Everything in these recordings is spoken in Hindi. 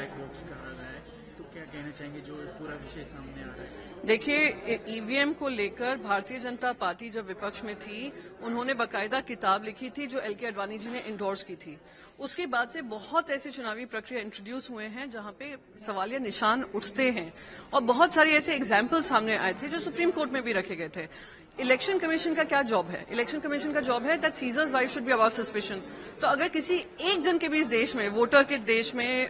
ब्लैक बॉक्स कहा गया है, तो क्या कहना चाहेंगे जो पूरा विषय सामने आ रहा है? देखिए, ईवीएम को लेकर भारतीय जनता पार्टी जब विपक्ष में थी, उन्होंने बकायदा किताब लिखी थी जो एलके आडवाणी जी ने इंडोर्स की थी। उसके बाद से बहुत ऐसे चुनावी प्रक्रिया इंट्रोड्यूस हुए हैं जहां पे सवालिया निशान उठते हैं और बहुत सारे ऐसे एग्जाम्पल सामने आए थे जो सुप्रीम कोर्ट में भी रखे गए थे। इलेक्शन कमीशन का क्या जॉब है? इलेक्शन कमीशन का जॉब है that seizures wife should be about suspicion. तो अगर किसी एक जन के भी इस देश में, वोटर के देश में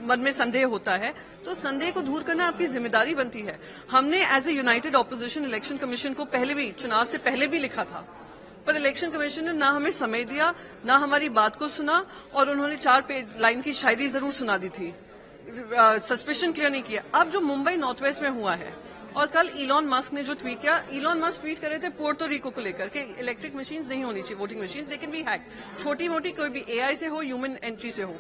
मन में संदेह होता है तो संदेह को दूर करना आपकी जिम्मेदारी बनती है। हमने as a united opposition election commission को पहले भी, चुनाव से पहले भी लिखा था, पर इलेक्शन कमीशन ने ना हमें समय दिया, ना हमारी बात को सुना और उन्होंने 4 लाइन की शायरी जरूर सुना दी थी, सस्पेशन क्लियर नहीं किया। अब जो मुंबई नॉर्थ वेस्ट में हुआ है और कल इलॉन मस्क ने जो ट्वीट किया, इलॉन मस्क ट्वीट कर रहे थे पोर्टो रिको को लेकर के इलेक्ट्रिक मशीन्स नहीं होनी चाहिए, वोटिंग मशीन्स, लेकिन भी हैक, छोटी मोटी कोई भी एआई से हो, ह्यूमन एंट्री से हो।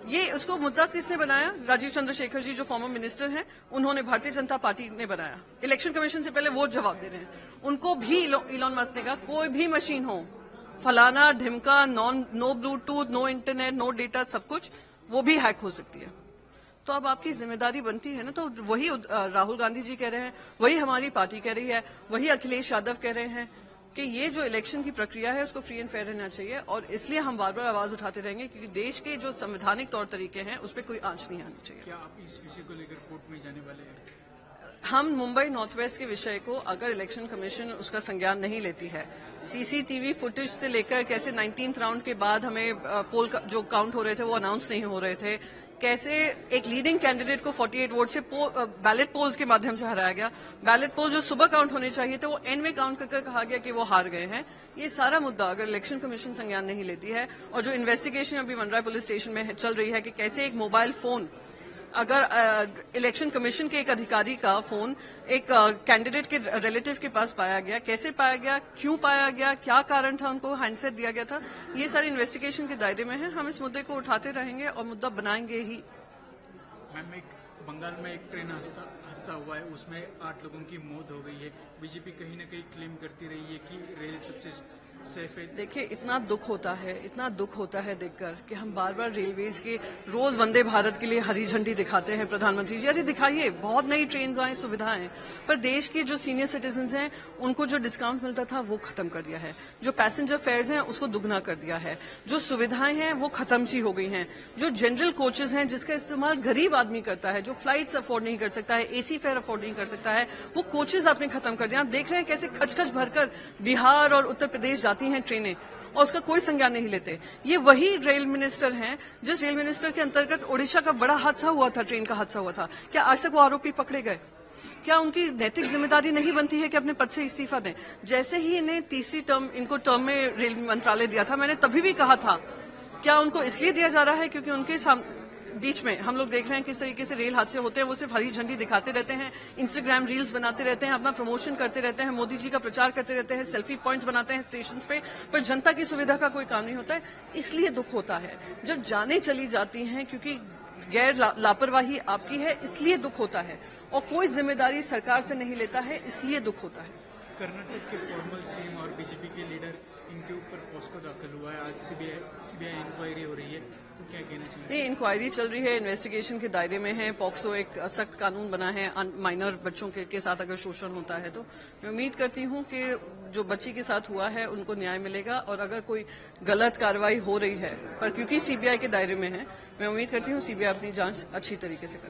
ये उसको मुद्दा किसने बनाया? राजीव चंद्रशेखर जी जो फॉर्मर मिनिस्टर हैं, उन्होंने, भारतीय जनता पार्टी ने बनाया। इलेक्शन कमीशन से पहले वो जवाब दे रहे हैं। उनको भी इलॉन मस्क ने कहा कोई भी मशीन हो, फलाना ढिमका, no bluetooth, no internet, no data, सब कुछ, वो भी हैक हो सकती है। तो अब आपकी जिम्मेदारी बनती है ना, तो वही राहुल गांधी जी कह रहे हैं, वही हमारी पार्टी कह रही है, वही अखिलेश यादव कह रहे हैं कि ये जो इलेक्शन की प्रक्रिया है उसको फ्री एंड फेयर रहना चाहिए और इसलिए हम बार बार आवाज उठाते रहेंगे क्योंकि देश के जो संवैधानिक तौर तरीके हैं उस पर कोई आंच नहीं आनी चाहिए। क्या आप इस विषय को लेकर कोर्ट में जाने वाले हैं? हम मुंबई नॉर्थ वेस्ट के विषय को, अगर इलेक्शन कमीशन उसका संज्ञान नहीं लेती है, सीसीटीवी फुटेज से लेकर कैसे 19th राउंड के बाद हमें पोल जो काउंट हो रहे थे वो अनाउंस नहीं हो रहे थे, कैसे एक लीडिंग कैंडिडेट को 48 वोट से बैलेट पोल्स के माध्यम से हराया गया, बैलेट पोल जो सुबह काउंट होने चाहिए थे वो एंड में काउंट करके कहा गया कि वो हार गए हैं। ये सारा मुद्दा अगर इलेक्शन कमीशन संज्ञान नहीं लेती है और जो इन्वेस्टिगेशन अभी वनराय पुलिस स्टेशन में चल रही है कि कैसे एक मोबाइल फोन, अगर इलेक्शन कमीशन के एक अधिकारी का फोन एक कैंडिडेट के रिलेटिव के पास पाया गया, कैसे पाया गया, क्यों पाया गया, क्या कारण था उनको हैंडसेट दिया गया था, ये सारी इन्वेस्टिगेशन के दायरे में है। हम इस मुद्दे को उठाते रहेंगे और मुद्दा बनाएंगे ही। मैम, एक बंगाल में एक ट्रेन हादसा हुआ है, उसमें 8 लोगों की मौत हो गई है। बीजेपी कहीं ना कहीं क्लेम करती रही है कि रेल सबसे सेफ है। देखिए, इतना दुख होता है देखकर कि हम बार बार रेलवेज के रोज वंदे भारत के लिए हरी झंडी दिखाते हैं प्रधानमंत्री जी, अरे दिखाइए, बहुत नई ट्रेन आए, सुविधाएं, पर देश के जो सीनियर सिटीजन हैं उनको जो डिस्काउंट मिलता था वो खत्म कर दिया है, जो पैसेंजर फेयर्स हैं उसको दुगना कर दिया है, जो सुविधाएं हैं वो खत्म सी हो गई हैं, जो जनरल कोचेज हैं जिसका इस्तेमाल गरीब आदमी करता है, जो फ्लाइट्स अफोर्ड नहीं कर सकता है, एसी फेयर अफोर्ड नहीं कर सकता है, वो कोचेज आपने खत्म कर दिया। आप देख रहे हैं कैसे खच भरकर बिहार और उत्तर प्रदेश जाती हैं ट्रेनें और उसका कोई संज्ञान नहीं लेते। ये वही रेल मिनिस्टर हैं जिस रेल मिनिस्टर के अंतर्गत ओडिशा का बड़ा हादसा हुआ था, ट्रेन का हादसा हुआ था। क्या आज तक वो आरोपी पकड़े गए? क्या उनकी नैतिक जिम्मेदारी नहीं बनती है कि अपने पद से इस्तीफा दें? जैसे ही इन्हें तीसरी टर्म, इनको टर्म में रेल मंत्रालय दिया था, मैंने तभी भी कहा था, क्या उनको इसलिए दिया जा रहा है क्योंकि उनके बीच में हम लोग देख रहे हैं किस तरीके से रेल हादसे होते हैं, वो सिर्फ हरी झंडी दिखाते रहते हैं, इंस्टाग्राम रील्स बनाते रहते हैं, अपना प्रमोशन करते रहते हैं, मोदी जी का प्रचार करते रहते हैं, सेल्फी पॉइंट्स बनाते हैं स्टेशन पे, पर जनता की सुविधा का कोई काम नहीं होता है। इसलिए दुख होता है जब जाने चली जाती हैं, क्योंकि गैर लापरवाही आपकी है, इसलिए दुख होता है, और कोई जिम्मेदारी सरकार से नहीं लेता है, इसलिए दुख होता है। कर्नाटक के फॉर्मर सीएम और बीजेपी के लीडर, इनके ऊपर पॉस्को दाखिल हुआ है, आज सीबीआई इंक्वायरी हो रही है, तो क्या कहना चाहिए? ये इंक्वायरी चल रही है, इन्वेस्टिगेशन के दायरे में है। पॉक्सो एक सख्त कानून बना है, माइनर बच्चों के साथ अगर शोषण होता है तो मैं उम्मीद करती हूं कि जो बच्ची के साथ हुआ है उनको न्याय मिलेगा, और अगर कोई गलत कार्रवाई हो रही है, पर क्योंकि सीबीआई के दायरे में है, मैं उम्मीद करती हूं सीबीआई अपनी जांच अच्छी तरीके से करे।